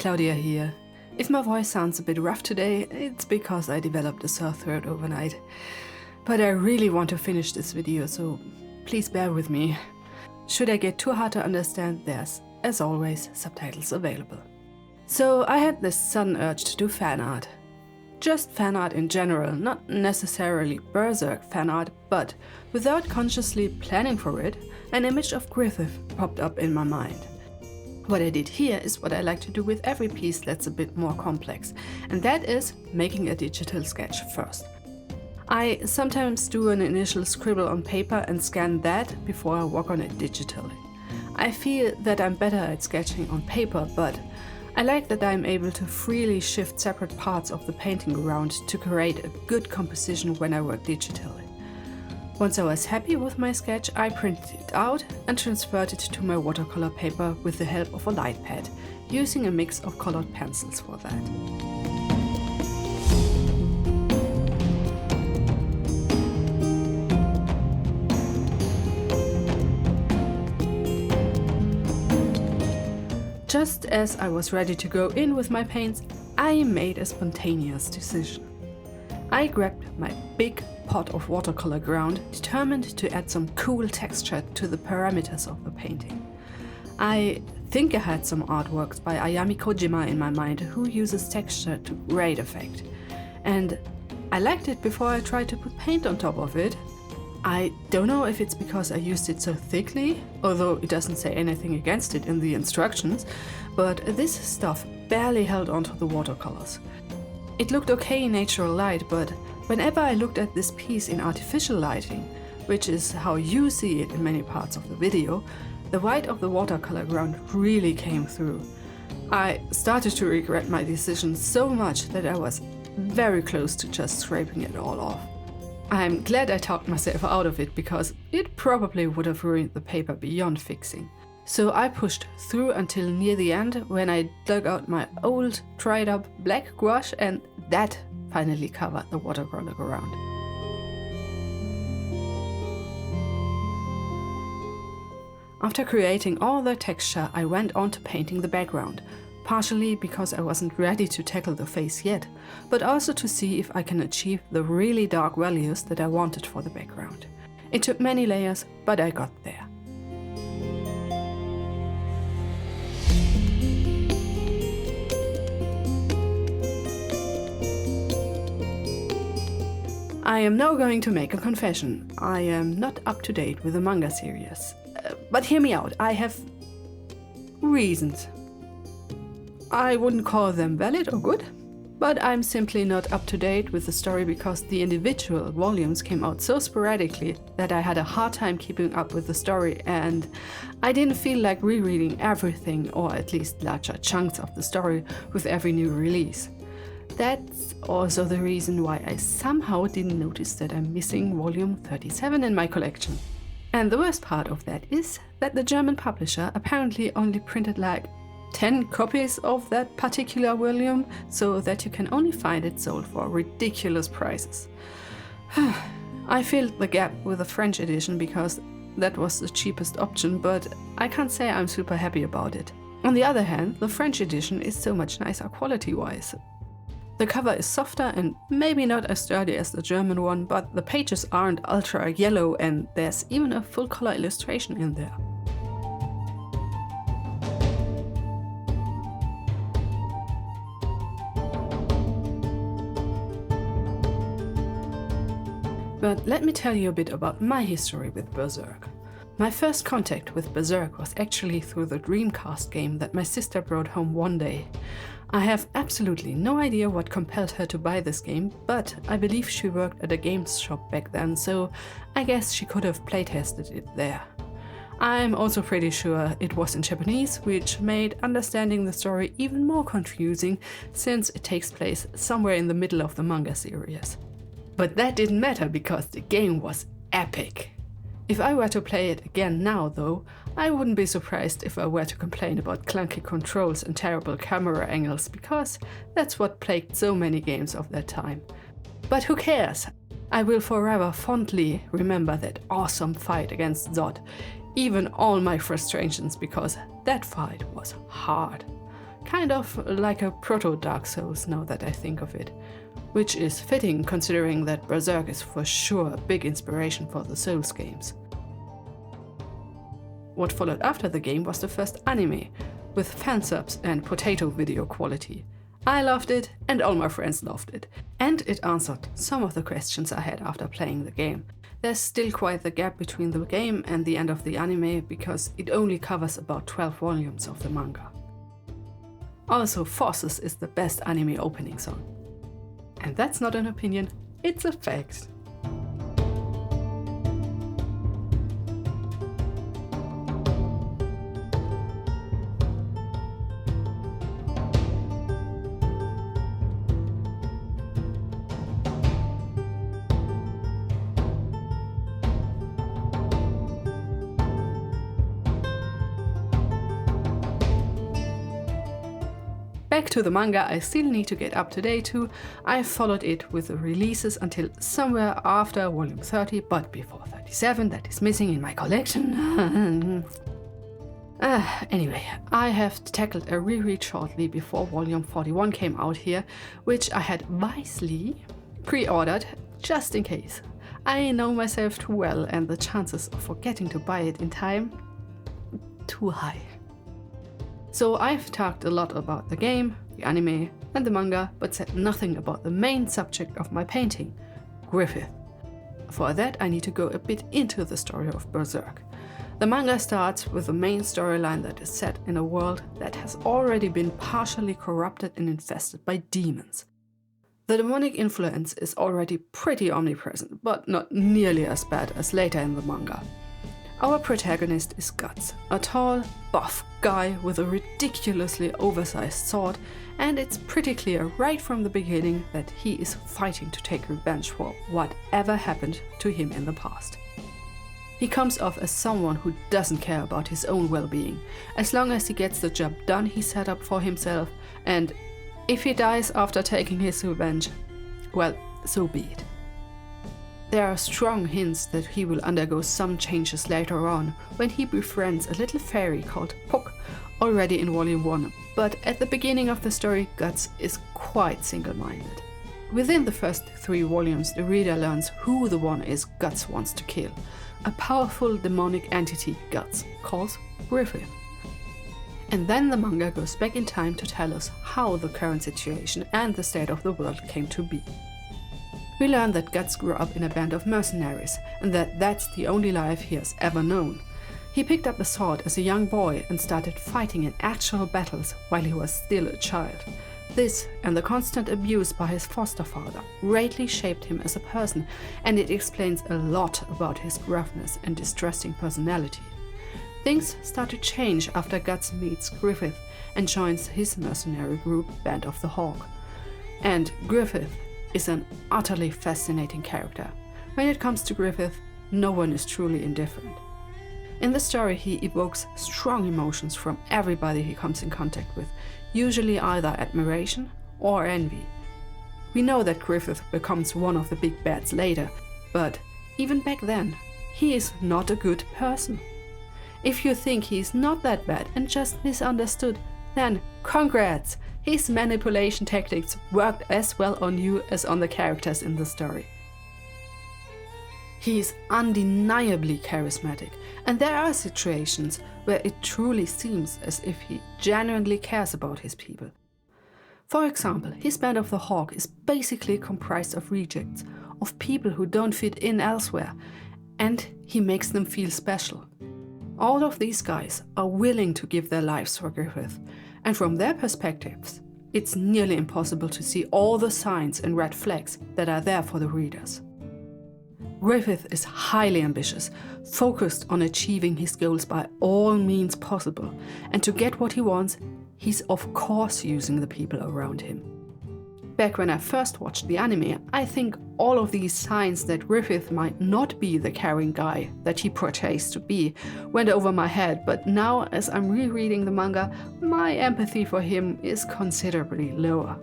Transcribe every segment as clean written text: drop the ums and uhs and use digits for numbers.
Claudia here. If my voice sounds a bit rough today, it's because I developed a sore throat overnight. But I really want to finish this video, so please bear with me. Should I get too hard to understand, there's, as always, subtitles available. So I had this sudden urge to do fan art. Just fan art in general, not necessarily Berserk fan art, but without consciously planning for it, an image of Griffith popped up in my mind. What I did here is what I like to do with every piece that's a bit more complex, and that is making a digital sketch first. I sometimes do an initial scribble on paper and scan that before I work on it digitally. I feel that I'm better at sketching on paper, but I like that I'm able to freely shift separate parts of the painting around to create a good composition when I work digitally. Once I was happy with my sketch, I printed it out and transferred it to my watercolor paper with the help of a light pad, using a mix of colored pencils for that. Just as I was ready to go in with my paints, I made a spontaneous decision. I grabbed my big pot of watercolor ground, determined to add some cool texture to the parameters of the painting. I think I had some artworks by Ayami Kojima in my mind who uses texture to great effect. And I liked it before I tried to put paint on top of it. I don't know if it's because I used it so thickly, although it doesn't say anything against it in the instructions, but this stuff barely held onto the watercolors. It looked okay in natural light, but whenever I looked at this piece in artificial lighting, which is how you see it in many parts of the video, the white of the watercolor ground really came through. I started to regret my decision so much that I was very close to just scraping it all off. I'm glad I talked myself out of it because it probably would have ruined the paper beyond fixing. So I pushed through until near the end when I dug out my old dried up black gouache and that finally covered the watercolor ground. After creating all the texture, I went on to painting the background, partially because I wasn't ready to tackle the face yet, but also to see if I can achieve the really dark values that I wanted for the background. It took many layers, but I got there. I am now going to make a confession. I am not up to date with the manga series. But hear me out, I have reasons. I wouldn't call them valid or good, but I'm simply not up to date with the story because the individual volumes came out so sporadically that I had a hard time keeping up with the story, and I didn't feel like rereading everything, or at least larger chunks of the story, with every new release. That's also the reason why I somehow didn't notice that I'm missing volume 37 in my collection. And the worst part of that is that the German publisher apparently only printed like 10 copies of that particular volume, so that you can only find it sold for ridiculous prices. I filled the gap with a French edition because that was the cheapest option, but I can't say I'm super happy about it. On the other hand, the French edition is so much nicer quality-wise. The cover is softer and maybe not as sturdy as the German one, but the pages aren't ultra yellow and there's even a full color illustration in there. But let me tell you a bit about my history with Berserk. My first contact with Berserk was actually through the Dreamcast game that my sister brought home one day. I have absolutely no idea what compelled her to buy this game, but I believe she worked at a games shop back then, so I guess she could have playtested it there. I'm also pretty sure it was in Japanese, which made understanding the story even more confusing since it takes place somewhere in the middle of the manga series. But that didn't matter because the game was epic. If I were to play it again now though, I wouldn't be surprised if I were to complain about clunky controls and terrible camera angles, because that's what plagued so many games of that time. But who cares? I will forever fondly remember that awesome fight against Zod, even all my frustrations, because that fight was hard. kind of like a proto-Dark Souls now that I think of it, which is fitting considering that Berserk is for sure a big inspiration for the Souls games. What followed after the game was the first anime, with fansubs and potato video quality. I loved it, and all my friends loved it, and it answered some of the questions I had after playing the game. There's still quite the gap between the game and the end of the anime, because it only covers about 12 volumes of the manga. Also, Forces is the best anime opening song. And that's not an opinion, it's a fact. Back to the manga, I still need to get up to date too. I followed it with the releases until somewhere after volume 30, but before 37, that is missing in my collection. Anyway, I have tackled a reread shortly before volume 41 came out here, which I had wisely pre-ordered just in case. I know myself too well, and the chances of forgetting to buy it in time, too high. So I've talked a lot about the game, the anime and the manga, but said nothing about the main subject of my painting, Griffith. For that I need to go a bit into the story of Berserk. The manga starts with the main storyline that is set in a world that has already been partially corrupted and infested by demons. The demonic influence is already pretty omnipresent, but not nearly as bad as later in the manga. Our protagonist is Guts, a tall, buff guy with a ridiculously oversized sword, and it's pretty clear right from the beginning that he is fighting to take revenge for whatever happened to him in the past. He comes off as someone who doesn't care about his own well-being, as long as he gets the job done he set up for himself, and if he dies after taking his revenge, well, so be it. There are strong hints that he will undergo some changes later on, when he befriends a little fairy called Puck, already in volume 1, but at the beginning of the story, Guts is quite single-minded. Within the first 3 volumes, the reader learns who the one is Guts wants to kill, a powerful demonic entity Guts calls Griffith. And then the manga goes back in time to tell us how the current situation and the state of the world came to be. We learn that Guts grew up in a band of mercenaries, and that that's the only life he has ever known. He picked up a sword as a young boy and started fighting in actual battles while he was still a child. This, and the constant abuse by his foster father, greatly shaped him as a person, and it explains a lot about his gruffness and distrusting personality. Things start to change after Guts meets Griffith and joins his mercenary group, Band of the Hawk. And Griffith is an utterly fascinating character. When it comes to Griffith, no one is truly indifferent. In the story, he evokes strong emotions from everybody he comes in contact with, usually either admiration or envy. We know that Griffith becomes one of the big bads later, but even back then, he is not a good person. If you think he's not that bad and just misunderstood, then congrats! His manipulation tactics worked as well on you as on the characters in the story. He is undeniably charismatic, and there are situations where it truly seems as if he genuinely cares about his people. For example, his Band of the Hawk is basically comprised of rejects, of people who don't fit in elsewhere, and he makes them feel special. All of these guys are willing to give their lives for Griffith, and from their perspectives, it's nearly impossible to see all the signs and red flags that are there for the readers. Griffith is highly ambitious, focused on achieving his goals by all means possible, and to get what he wants, he's of course using the people around him. Back when I first watched the anime, I think all of these signs that Griffith might not be the caring guy that he portrays to be went over my head, but now as I'm rereading the manga, my empathy for him is considerably lower.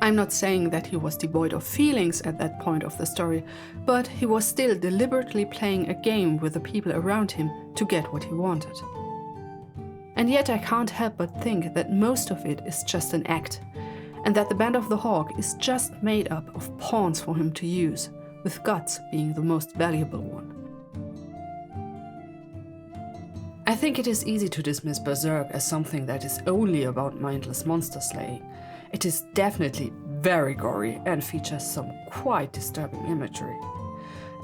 I'm not saying that he was devoid of feelings at that point of the story, but he was still deliberately playing a game with the people around him to get what he wanted. And yet I can't help but think that most of it is just an act, and that the Band of the Hawk is just made up of pawns for him to use, with Guts being the most valuable one. I think it is easy to dismiss Berserk as something that is only about mindless monster slaying. It is definitely very gory and features some quite disturbing imagery.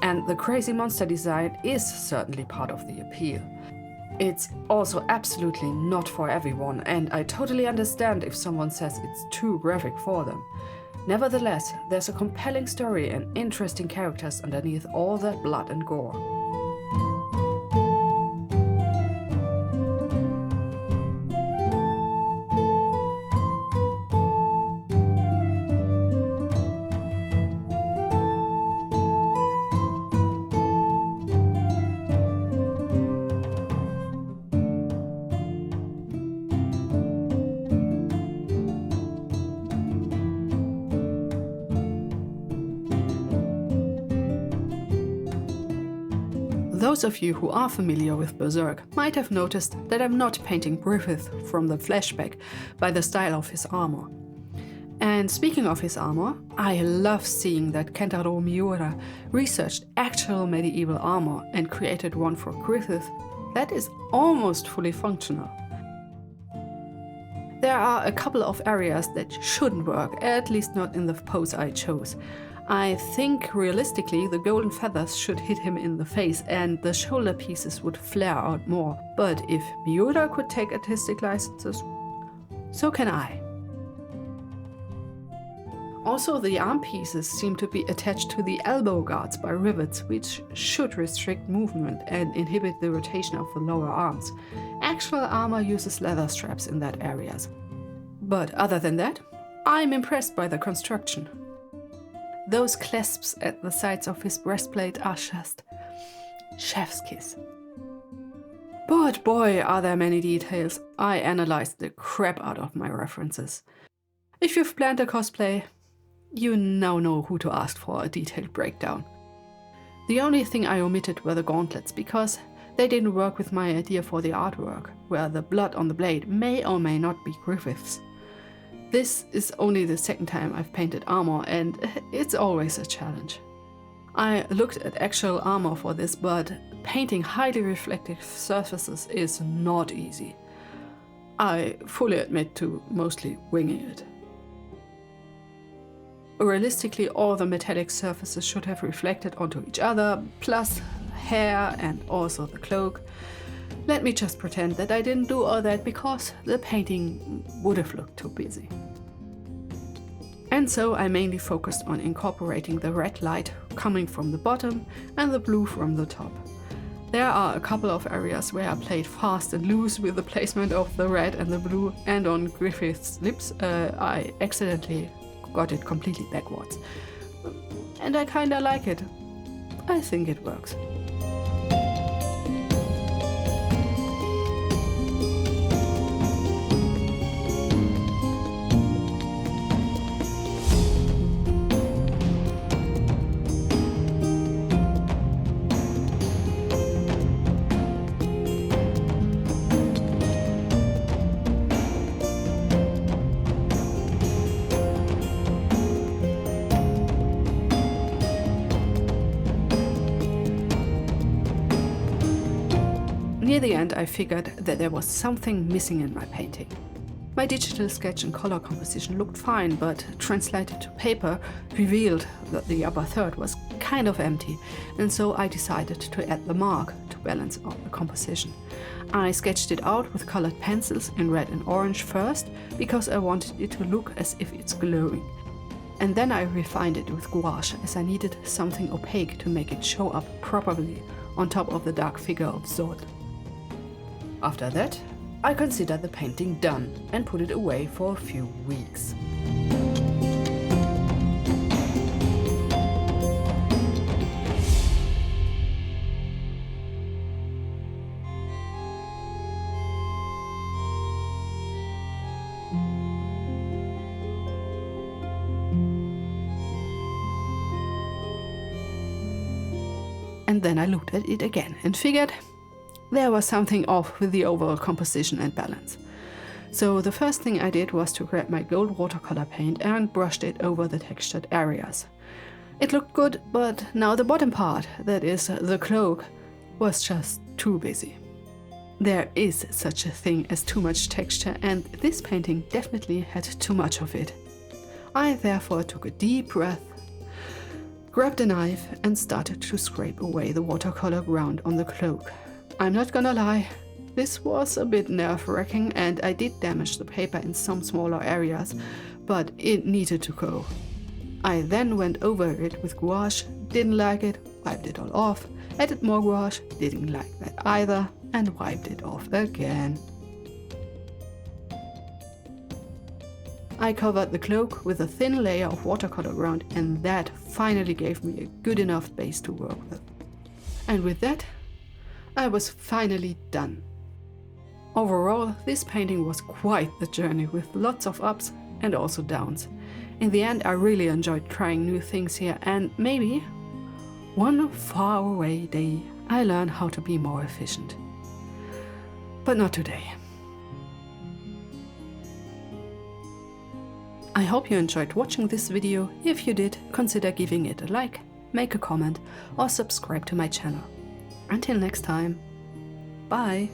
And the crazy monster design is certainly part of the appeal. It's also absolutely not for everyone, and I totally understand if someone says it's too graphic for them. Nevertheless, there's a compelling story and interesting characters underneath all that blood and gore. Those of you who are familiar with Berserk might have noticed that I'm not painting Griffith from the flashback by the style of his armor. And speaking of his armor, I love seeing that Kentaro Miura researched actual medieval armor and created one for Griffith that is almost fully functional. There are a couple of areas that shouldn't work, at least not in the pose I chose. I think realistically the golden feathers should hit him in the face and the shoulder pieces would flare out more. But if Miura could take artistic licenses, so can I. Also, the arm pieces seem to be attached to the elbow guards by rivets, which should restrict movement and inhibit the rotation of the lower arms. Actual armor uses leather straps in that areas. But other than that, I'm impressed by the construction. Those clasps at the sides of his breastplate are just chef's kiss. But boy, are there many details. I analyzed the crap out of my references. If you've planned a cosplay, you now know who to ask for a detailed breakdown. The only thing I omitted were the gauntlets, because they didn't work with my idea for the artwork, where the blood on the blade may or may not be Griffith's. This is only the second time I've painted armor, and it's always a challenge. I looked at actual armor for this, but painting highly reflective surfaces is not easy. I fully admit to mostly winging it. Realistically, all the metallic surfaces should have reflected onto each other, plus hair and also the cloak. Let me just pretend that I didn't do all that because the painting would have looked too busy. And so I mainly focused on incorporating the red light coming from the bottom and the blue from the top. There are a couple of areas where I played fast and loose with the placement of the red and the blue, and on Griffith's lips I accidentally got it completely backwards. And I kinda like it. I think it works. Near the end, I figured that there was something missing in my painting. My digital sketch and color composition looked fine, but translated to paper revealed that the upper third was kind of empty, and so I decided to add the mark to balance out the composition. I sketched it out with colored pencils in red and orange first, because I wanted it to look as if it's glowing. And then I refined it with gouache, as I needed something opaque to make it show up properly on top of the dark figure of Zod. After that, I considered the painting done and put it away for a few weeks. And then I looked at it again and figured, there was something off with the overall composition and balance. So the first thing I did was to grab my gold watercolor paint and brushed it over the textured areas. It looked good, but now the bottom part, that is the cloak, was just too busy. There is such a thing as too much texture, and this painting definitely had too much of it. I therefore took a deep breath, grabbed a knife and started to scrape away the watercolor ground on the cloak. I'm not gonna lie, this was a bit nerve-wracking and I did damage the paper in some smaller areas, but it needed to go. I then went over it with gouache, didn't like it, wiped it all off, added more gouache, didn't like that either, and wiped it off again. I covered the cloak with a thin layer of watercolor ground, and that finally gave me a good enough base to work with. And with that, I was finally done. Overall, this painting was quite the journey with lots of ups and also downs. In the end, I really enjoyed trying new things here, and maybe one faraway day I learn how to be more efficient. But not today. I hope you enjoyed watching this video. If you did, consider giving it a like, make a comment or subscribe to my channel. Until next time, bye!